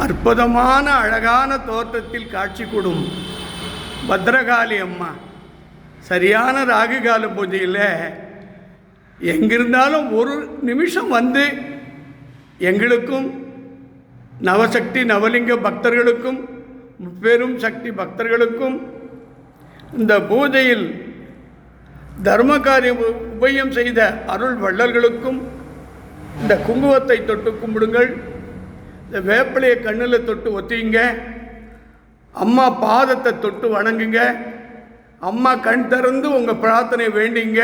அற்புதமான அழகான தோற்றத்தில் காட்சி கொடும் பத்ரகாளி அம்மா சரியான ராகுகால பூஜையில் எங்கிருந்தாலும் ஒரு நிமிஷம் வந்து எங்களுக்கும் நவசக்தி நவலிங்க பக்தர்களுக்கும் முப்பெரும் சக்தி பக்தர்களுக்கும் இந்த பூஜையில் தர்மகாரியம் உபயம் செய்த அருள் வள்ளல்களுக்கும் இந்த குங்குமத்தை தொட்டு கும்பிடுங்கள். இந்த வேப்பிலையை கண்ணில் தொட்டு ஒத்திங்க. அம்மா பாதத்தை தொட்டு வணங்குங்க. அம்மா கண் திறந்து உங்கள் பிரார்த்தனை வேண்டிங்க.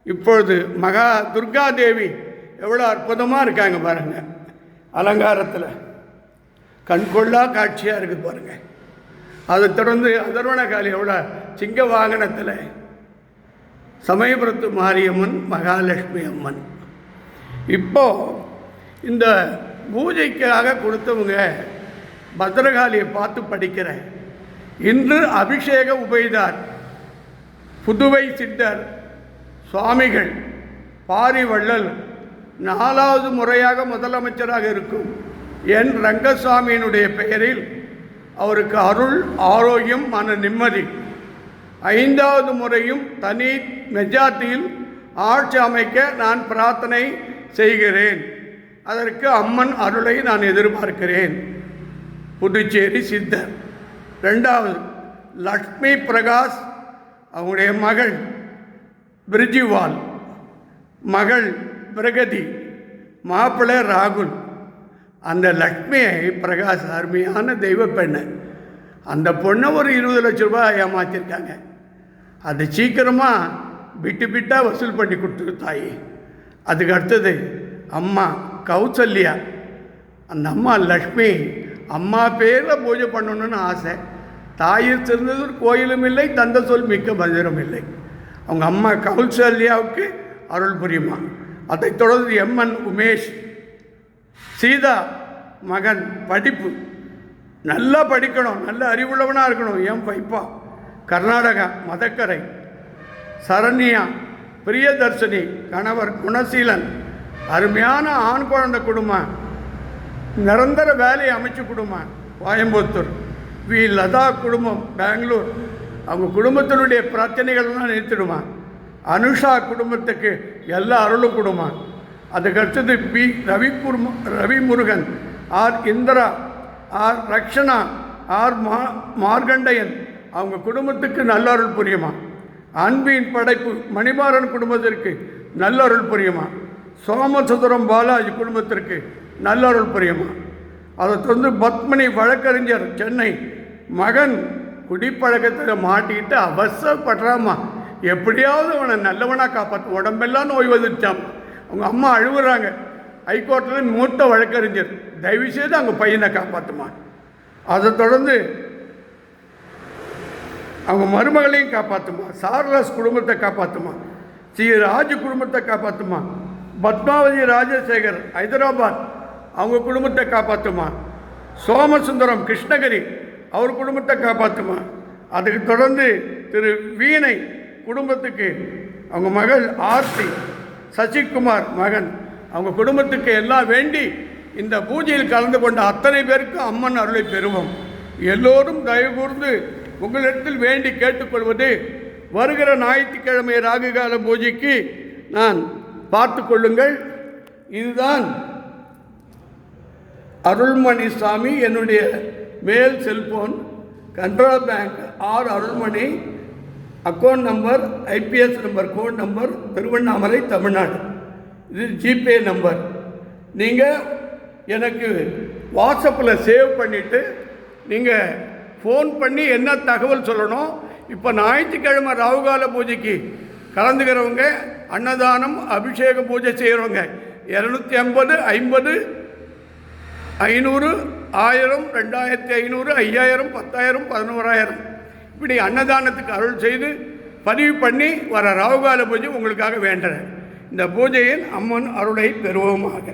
இப்பொழுது மகா துர்காதேவி எவ்வளோ அற்புதமாக இருக்காங்க பாருங்கள். அலங்காரத்தில் கண்கொள்ளா காட்சியாக இருக்குது பாருங்கள். அதை தொடர்ந்து அதர்வணகாளி எவ்வளோ சிங்க வாகனத்தில், சமயபுரத்து மாரியம்மன், மகாலட்சுமி அம்மன். இப்போது இந்த பூஜைக்காக கொடுத்தவங்க பத்ரகாளியை பார்த்து படிக்கிறேன். இன்று அபிஷேக உபயதார் புதுவை சித்தர் சுவாமிகள் பாரிவள்ளல் 4வது முறையாக முதலமைச்சராக இருக்கும் என் ரங்கசாமியினுடைய பெயரில் அவருக்கு அருள், ஆரோக்கியம், மன நிம்மதி 5வது முறையும் தனி மெஜாரிட்டியில் ஆட்சி அமைக்க நான் பிரார்த்தனை செய்கிறேன். அதற்கு அம்மன் அருளை நான் எதிர்பார்க்கிறேன். புதுச்சேரி சித்தர். 2வது லக்ஷ்மி பிரகாஷ், அவங்களுடைய மகள் பிரிஜிவால், மகள் பிரகதி, மாப்பிள்ளை ராகுல். அந்த லக்ஷ்மியை பிரகாஷ் அருமையான தெய்வ பெண்ணை, அந்த பொண்ணை ஒரு 20 லட்ச ரூபாய் ஏமாற்றிருக்காங்க. அது சீக்கிரமாக பிட்டாக வசூல் பண்ணி கொடுத்துரு தாயி. அதுக்கு அடுத்தது அம்மா கௌசல்யா. அந்த அம்மா லக்ஷ்மி அம்மா பேரில் பூஜை பண்ணணுன்னு ஆசை. தாயில் சிறந்தது கோயிலும் இல்லை, தந்த சொல் மிக்க மந்திரம் இல்லை. அவங்க அம்மா கௌசல்யாவுக்கு அருள் புரியுமா. அதைத் தொடர்ந்து எம்என் உமேஷ், சீதா மகன், படிப்பு நல்லா படிக்கணும், நல்ல அறிவுள்ளவனாக இருக்கணும். என் பைப்பா கர்நாடகா மதக்கரை. சரண்யா பிரியதர்ஷினி, கணவர் குணசீலன், அருமையான ஆண் குழந்தை குடும்பம், நிரந்தர வேலையை அமைச்சு குடும்பம் கோயம்புத்தூர். வி லதா குடும்பம் பெங்களூர். அவங்க குடும்பத்தினுடைய பிரச்சனைகள்லாம் நிறுத்திடுமா. அனுஷா குடும்பத்துக்கு எல்லா அருளும் கொடுமா. அதுக்கடுத்தது P Ravi Murugan, R Indira, R Rakshana, R Markandeyan, அவங்க குடும்பத்துக்கு நல்ல அருள் புரியுமா. அன்பின் படைப்பு மணிமாறன் குடும்பத்திற்கு நல்ல அருள் புரியுமா. சோமசுந்தரம் பாலாஜி குடும்பத்திற்கு நல்ல அருள் புரியுமா. அதை தொடர்ந்து பத்மினி வழக்கறிஞர் சென்னை, மகன் குடிப்பழக்கத்தில் மாட்டிக்கிட்டு அவசரப்படுறாமா. எப்படியாவது அவனை நல்லவனாக காப்பாற்று. உடம்பெல்லாம் நோய் வந்துச்சான். அவங்க அம்மா அழுகுறாங்க. ஹைகோர்ட்டில் மூத்த வழக்கறிஞர், தயவுசெய்து அவங்க பையனை காப்பாற்றுமா. அதை தொடர்ந்து அவங்க மருமகளையும் காப்பாற்றுமா. சார்லஸ் குடும்பத்தை காப்பாற்றுமா. ஸ்ரீ ராஜ் குடும்பத்தை காப்பாற்றுமா. பத்மாவதி ராஜசேகர் ஹைதராபாத், அவங்க குடும்பத்தை காப்பாற்றுமா. சோமசுந்தரம் கிருஷ்ணகிரி, அவர் குடும்பத்தை காப்பாற்றுமா. அதுக்கு தொடர்ந்து திரு வீணை குடும்பத்துக்கு அவங்க மகள் ஆர்த்தி, சசிகுமார் மகன், அவங்க குடும்பத்துக்கு எல்லாம் வேண்டி இந்த பூஜையில் கலந்து கொண்ட அத்தனை பேருக்கும் அம்மன் அருளை பெறுவோம். எல்லோரும் தயவு கூர்ந்து உங்களிடத்தில் வேண்டி கேட்டுக்கொள்வது, வருகிற ஞாயிற்றுக்கிழமை ராகுகால பூஜைக்கு நான் பார்த்து கொள்ளுங்கள். இதுதான் அருள்மணி சாமி, என்னுடைய மேல் cellphone, Canara bank R Arulmani, account number, IPS number, code number, Tiruvannamalai, Tamil Nadu. இது ஜிபே நம்பர். நீங்கள் எனக்கு வாட்ஸ்அப்பில் சேவ் பண்ணிவிட்டு நீங்கள் ஃபோன் பண்ணி என்ன தகவல் சொல்லணும். இப்போ ஞாயிற்றுக்கிழமை ராகுகால பூஜைக்கு கலந்துக்கிறவங்க, அன்னதானம், அபிஷேக பூஜை செய்கிறவங்க 250, 50, 500, 1000, 2500, 5000, 10,000, 11,000 இப்படி அன்னதானத்துக்கு அருள் செய்து பதிவு பண்ணி வர ராகுகால பூஜை உங்களுக்காக வேண்டுறேன். இந்த பூஜையில் அம்மன் அருளை பெறுவோமாக.